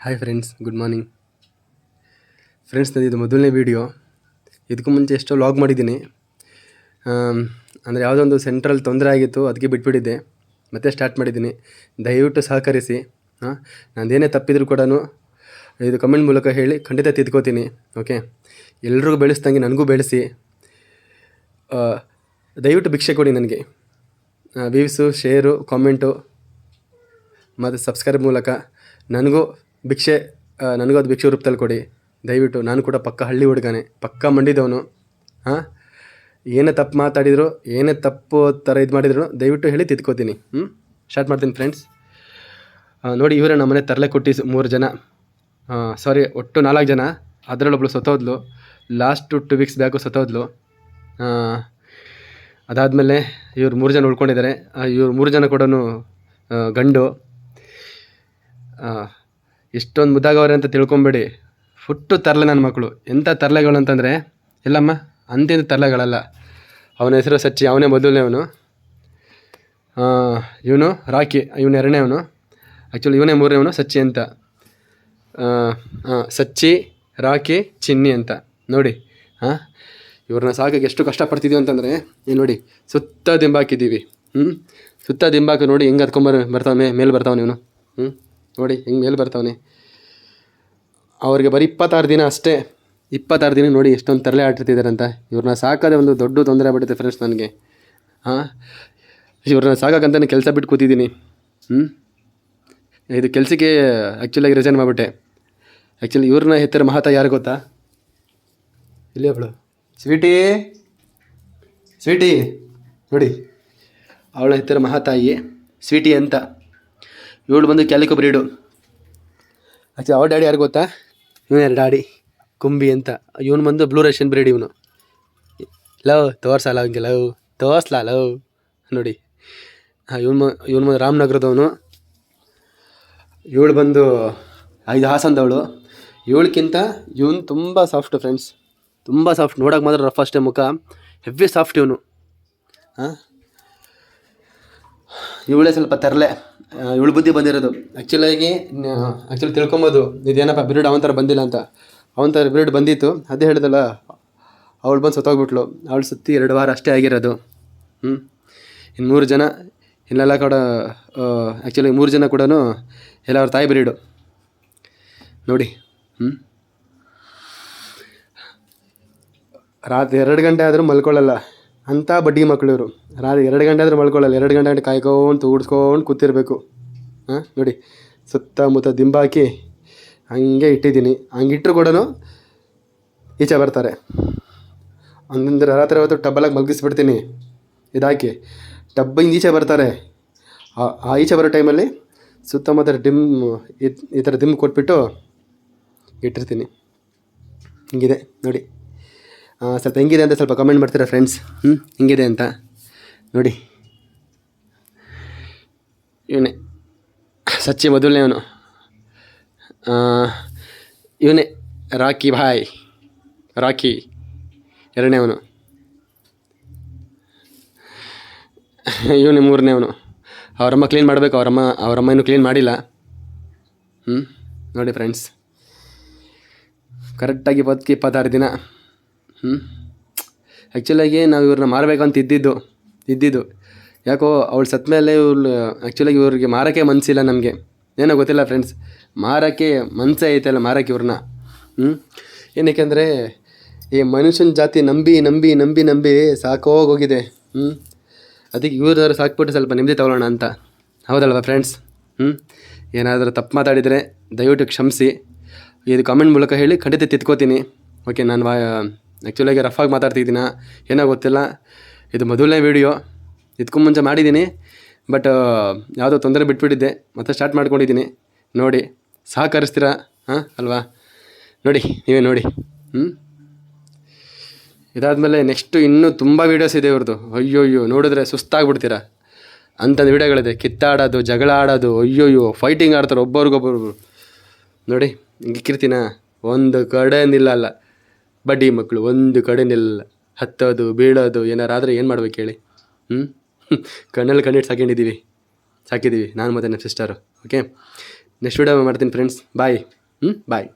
Hi friends, good morning friends. ಇದು ಮೊದಲನೇ video. ಇದಕ್ಕೂ ಮುಂಚೆ ಎಷ್ಟೋ ವ್ಲಾಗ್ ಮಾಡಿದ್ದೀನಿ. ಅಂದರೆ ಯಾವುದೋ ಒಂದು ಸೆಂಟ್ರಲ್ಲಿ ತೊಂದರೆ ಆಗಿತ್ತು, ಅದಕ್ಕೆ ಬಿಟ್ಬಿಟ್ಟಿದ್ದೆ. ಮತ್ತೆ ಸ್ಟಾರ್ಟ್ ಮಾಡಿದ್ದೀನಿ. ದಯವಿಟ್ಟು ಸಹಕರಿಸಿ. ನಂದೇನೇ ತಪ್ಪಿದ್ರು ಕೂಡ ಇದು ಕಮೆಂಟ್ ಮೂಲಕ ಹೇಳಿ ಖಂಡಿತ ತಿದ್ಕೋತೀನಿ. ಓಕೆ, ಎಲ್ರಿಗೂ ಬೆಳೆಸ್ದಂಗೆ ನನಗೂ ಬೆಳೆಸಿ. ದಯವಿಟ್ಟು ಭಿಕ್ಷೆ ಕೊಡಿ ನನಗೆ. ವ್ಯೂಸು, ಶೇರು, ಕಾಮೆಂಟು ಮತ್ತು ಸಬ್ಸ್ಕ್ರೈಬ್ ಮೂಲಕ ನನಗೂ ಅದು ಭಿಕ್ಷೆ ರೂಪದಲ್ಲಿ ಕೊಡಿ ದಯವಿಟ್ಟು. ನಾನು ಕೂಡ ಪಕ್ಕ ಹಳ್ಳಿ ಹುಡುಗನೇ, ಪಕ್ಕ ಮಂಡಿದವನು. ಏನೇ ತಪ್ಪು ಮಾತಾಡಿದ್ರು, ಏನೇ ತಪ್ಪು ಥರ ಇದು ಮಾಡಿದ್ರು ದಯವಿಟ್ಟು ಹೇಳಿ ತಿದ್ಕೋತೀನಿ. ಸ್ಟಾರ್ಟ್ ಮಾಡ್ತೀನಿ ಫ್ರೆಂಡ್ಸ್. ನೋಡಿ, ಇವರೇ ನಮ್ಮನೆ ತರಲೆ ಕೊಟ್ಟು 3 ಜನ, ಒಟ್ಟು 4 ಜನ. ಅದರಲ್ಲೊಬ್ಳು ಸತ್ತೋದ್ಲು. ಲಾಸ್ಟ್ 2 ವೀಕ್ಸ್ ಬ್ಯಾಕು ಸತ್ತೋದ್ಲು. ಅದಾದಮೇಲೆ ಇವ್ರು 3 ಜನ ಉಳ್ಕೊಂಡಿದ್ದಾರೆ. ಇವ್ರು 3 ಜನ ಕೂಡ ಗಂಡು. ಎಷ್ಟೊಂದು ಮುದ್ದಾಗವ್ರೆ ಅಂತ ತಿಳ್ಕೊಬೇಡಿ. ಫುಟ್ಟು ತರಲೆ ನನ್ನ ಮಕ್ಕಳು. ಎಂಥ ತರಲೆಗಳು ಅಂತಂದರೆ, ಎಲ್ಲಮ್ಮ ಅಂತಿಂತ ತರಲೆಗಳಲ್ಲ. ಅವನ ಹೆಸರು ಸಚ್ಚಿ, ಅವನೇ ಮೊದಲನೇವನು. ಇವನು ರಾಕಿ, ಇವನು 2ನೇವನು. ಆ್ಯಕ್ಚುಲಿ ಇವನೇ 3ನೇವನು, ಸಚ್ಚಿ ಅಂತ. ಸಚ್ಚಿ, ರಾಕಿ, ಚಿನ್ನಿ ಅಂತ. ನೋಡಿ, ಇವ್ರನ್ನ ಸಾಕೋಕ್ಕೆ ಎಷ್ಟು ಕಷ್ಟಪಡ್ತಿದ್ದೀವಿ ಅಂತಂದರೆ, ಏನು ನೋಡಿ, ಸುತ್ತ ದಿಂಬಾಕಿದ್ದೀವಿ. ಸುತ್ತ ದಿಂಬಾಕಿ ನೋಡಿ ಹೆಂಗೆ ಬರ್ತಾವೆ ಮೇಲೆ ಬರ್ತಾವೆ ಇವನು. ನೋಡಿ ಹೆಂಗೆ ಮೇಲೆ ಬರ್ತಾವನೆ. ಅವ್ರಿಗೆ ಬರೀ 26 ದಿನ ಅಷ್ಟೇ. 26 ದಿನ ನೋಡಿ ಎಷ್ಟೊಂದು ತರಲೆ ಆಟಿರ್ತಿದ್ದಾರೆ ಅಂತ. ಇವ್ರನ್ನ ಸಾಕೋದೇ ಒಂದು ದೊಡ್ಡ ತೊಂದರೆ ಆಗ್ಬಿಡುತ್ತೆ ಫ್ರೆಂಡ್ಸ್ ನನಗೆ. ಇವ್ರನ್ನ ಸಾಕೋಕ್ಕಂತಲೇ ಕೆಲಸ ಬಿಟ್ಟು ಕೂತಿದ್ದೀನಿ. ಇದು ಕೆಲಸಕ್ಕೆ ಆ್ಯಕ್ಚುಲಾಗಿ ರಿಸೈನ್ ಮಾಡಿಬಿಟ್ಟೆ. ಆ್ಯಕ್ಚುಲಿ ಇವ್ರನ್ನ ಹೆತ್ತರೆ ಮಹಾತ ಯಾರು ಗೊತ್ತಾ? ಇಲ್ಲಿ ಅವಳು ಸ್ವೀಟಿ ನೋಡಿ, ಅವಳ ಹೆತ್ತರೆ ಮಹಾತಾಯಿ ಸ್ವೀಟಿ ಅಂತ. ಇವಳು ಬಂದು ಕ್ಯಾಲಿಕೋ ಬ್ರೀಡು. ಆ್ಯಕ್ಚುಲಿ ಅವ್ರ ಡ್ಯಾಡಿ ಯಾರು ಗೊತ್ತಾ? ಇವನೇ ಡ್ಯಾಡಿ, ಕುಂಬಿ ಅಂತ. ಇವನು ಬಂದು ಬ್ಲೂ ರಷ್ಯನ್ ಬ್ರೀಡ್. ಇವನು ತೋರ್ಸಲ್ಲ ಹಂಗೆ, ತೋರ್ಸ್ಲಾ ನೋಡಿ. ಇವನು ರಾಮನಗರದವನು. ಇವಳು ಬಂದು ಹಾಸನದವಳು. ಇವಳಕ್ಕಿಂತ ಇವನು ತುಂಬ ಸಾಫ್ಟು ಫ್ರೆಂಡ್ಸ್, ತುಂಬ ಸಾಫ್ಟ್. ನೋಡೋಕೆ ಮಾತ್ರ ರಫ್ ಅಷ್ಟೇ, ಮುಖ ಹೆವಿ ಸಾಫ್ಟ್ ಇವನು. ಇವಳೇ ಸ್ವಲ್ಪ ತರಲೆ. ಇವಳು ಬುದ್ಧಿ ಬಂದಿರೋದು. ಆ್ಯಕ್ಚುಲಿ ತಿಳ್ಕೊಬೋದು, ಇದೇನಪ್ಪ ಬ್ರೀಡ್ ಅವನ ಥರ ಬಂದಿಲ್ಲ ಅಂತ. ಅವನ ಥರ ಬ್ರೀಡ್ ಬಂದಿತ್ತು, ಅದೇ ಹೇಳಿದಲ್ಲ. ಅವಳು ಬಂದು ಸತ್ತೋಗ್ಬಿಟ್ಲು. ಅವಳು ಸುತ್ತಿ 2 ವಾರ ಅಷ್ಟೇ ಆಗಿರೋದು. ಇನ್ನು 3 ಜನ ಇಲ್ಲೆಲ್ಲ ಕೂಡ ಆ್ಯಕ್ಚುಲಿ 3 ಜನ ಕೂಡ ಎಲ್ಲ ಅವ್ರ ತಾಯಿ ಬ್ರೀಡು ನೋಡಿ. ರಾತ್ರಿ 2 ಗಂಟೆ ಆದರೂ ಮಲ್ಕೊಳ್ಳಲ್ಲ ಅಂಥ ಬಡ್ಡಿ ಮಕ್ಕಳು ಇವರು. ರಾತ್ರಿ 2 ಗಂಟೆ ಆದರೂ ಮಲ್ಕೊಳ್ಳಲ್ಲ. 2 ಗಂಟೆ ಕಾಯ್ಕೊಂಡು ಉಡ್ಸ್ಕೊಂಡು ಕೂತಿರ್ಬೇಕು. ನೋಡಿ, ಸುತ್ತಮುತ್ತ ದಿಂಬಾಕಿ ಹಂಗೆ ಇಟ್ಟಿದ್ದೀನಿ. ಹಂಗಿಟ್ಟರು ಕೂಡ ಈಚೆ ಬರ್ತಾರೆ. ಒಂದೊಂದು ರಾತ್ರಿ ಹೊತ್ತು ಟಬ್ಬಲಾಗಿ ಮಲಗಿಸ್ಬಿಡ್ತೀನಿ ಇದಾಕಿ. ಟಬ್ಬಿಂದ ಈಚೆ ಬರ್ತಾರೆ. ಆ ಈಚೆ ಬರೋ ಟೈಮಲ್ಲಿ ಸುತ್ತಮುತ್ತ ಈ ಥರ ದಿಂಬು ಕೊಟ್ಬಿಟ್ಟು ಇಟ್ಟಿರ್ತೀನಿ. ಹಿಂಗಿದೆ ನೋಡಿ. ಸ್ವಲ್ಪ ಹೆಂಗಿದೆ ಅಂತ ಸ್ವಲ್ಪ ಕಮೆಂಟ್ ಮಾಡ್ತೀರಾ ಫ್ರೆಂಡ್ಸ್? ಹಿಂಗಿದೆ ಅಂತ ನೋಡಿ. ಇವನೇ ಸಚ್ಚಿ, ಮೊದಲನೇವನು. ಇವನೇ ರಾಕಿ ಭಾಯ್, ರಾಕಿ 2ನೇವನು. ಇವನೇ 3ನೇವನು. ಅವರಮ್ಮ ಕ್ಲೀನ್ ಮಾಡಬೇಕು. ಅವರಮ್ಮ ಇನ್ನೂ ಕ್ಲೀನ್ ಮಾಡಿಲ್ಲ. ನೋಡಿ ಫ್ರೆಂಡ್ಸ್, ಕರೆಕ್ಟಾಗಿ 26 ದಿನ. ಆ್ಯಕ್ಚುಲಾಗಿ ನಾವು ಇವ್ರನ್ನ ಮಾರಬೇಕಂತ ಇದ್ದಿದ್ದು. ಯಾಕೋ ಅವಳು ಸತ್ತ ಮೇಲೆ ಆ್ಯಕ್ಚುಲಾಗಿ ಇವ್ರಿಗೆ ಮಾರೋಕ್ಕೆ ಮನಸ್ಸಿಲ್ಲ ನಮಗೆ. ಏನೋ ಗೊತ್ತಿಲ್ಲ ಫ್ರೆಂಡ್ಸ್, ಮಾರೋಕ್ಕೆ ಮನಸ್ಸೇ ಐತಲ್ಲ ಮಾರೋಕ್ಕೆ ಇವ್ರನ್ನ. ಏನಕ್ಕೆಂದರೆ ಈ ಮನುಷ್ಯನ ಜಾತಿ ನಂಬಿ ಸಾಕೋಗೋಗಿದೆ. ಅದಕ್ಕೆ ಇವ್ರದಾದ್ರು ಸಾಕ್ಬಿಟ್ಟು ಸ್ವಲ್ಪ ನೆಮ್ಮದಿ ತಗೊಳ್ಳೋಣ ಅಂತ. ಹೌದಲ್ವ ಫ್ರೆಂಡ್ಸ್? ಏನಾದರೂ ತಪ್ಪು ಮಾತಾಡಿದರೆ ದಯವಿಟ್ಟು ಕ್ಷಮಿಸಿ. ಇದು ಕಾಮೆಂಟ್ ಮೂಲಕ ಹೇಳಿ ಖಂಡಿತ ತಿದ್ಕೋತೀನಿ. ಓಕೆ, ನಾನು ಆ್ಯಕ್ಚುಲಾಗಿ ರಫಾಗಿ ಮಾತಾಡ್ತಿದ್ದೀನ, ಏನೋ ಗೊತ್ತಿಲ್ಲ. ಇದು ಮೊದಲನೇ ವೀಡಿಯೋ. ಇದಕ್ಕೂ ಮುಂಚೆ ಮಾಡಿದ್ದೀನಿ, ಬಟ್ ಯಾವುದೋ ತೊಂದರೆ ಬಿಟ್ಬಿಟ್ಟಿದ್ದೆ. ಮತ್ತೆ ಸ್ಟಾರ್ಟ್ ಮಾಡ್ಕೊಂಡಿದ್ದೀನಿ. ನೋಡಿ, ಸಹಕರಿಸ್ತೀರಾ ಅಲ್ವಾ? ನೋಡಿ, ನೀವೇ ನೋಡಿ. ಇದಾದಮೇಲೆ ನೆಕ್ಸ್ಟು ಇನ್ನೂ ತುಂಬ ವೀಡಿಯೋಸ್ ಇದೆ ಇವ್ರದ್ದು. ಅಯ್ಯೋಯ್ಯೋ, ನೋಡಿದ್ರೆ ಸುಸ್ತಾಗ್ಬಿಡ್ತೀರಾ ಅಂಥದ್ದು ವೀಡಿಯೋಗಳಿದೆ. ಕಿತ್ತಾಡೋದು, ಜಗಳ ಆಡೋದು, ಅಯ್ಯೋಯ್ಯೋ, ಫೈಟಿಂಗ್ ಆಡ್ತಾರೆ ಒಬ್ಬರಿಗೊಬ್ಬರು. ನೋಡಿ, ಹಿಂಗಿಕ್ಕಿರ್ತೀನ, ಒಂದು ಕಡೆ ನಿಲ್ಲಲ್ಲ. ಬಡ್ಡಿ ಮಕ್ಕಳು ಒಂದು ಕಡೆ ನಿಲ್ಲಲ್ಲ. ಹತ್ತೋದು, ಬೀಳೋದು, ಏನಾರಾದರೆ ಏನು ಮಾಡ್ಬೇಕು ಹೇಳಿ? ಕಣ್ಣಲ್ಲಿ ಕಣ್ಣಿಟ್ಟು ಸಾಕಿದ್ದೀವಿ ನಾನು ಮತ್ತು ನನ್ನ ಸಿಸ್ಟರು. ಓಕೆ, ನೆಕ್ಸ್ಟ್ ವಿಡಿಯೋ ಮಾಡ್ತೀನಿ ಫ್ರೆಂಡ್ಸ್. ಬಾಯ್. ಬಾಯ್.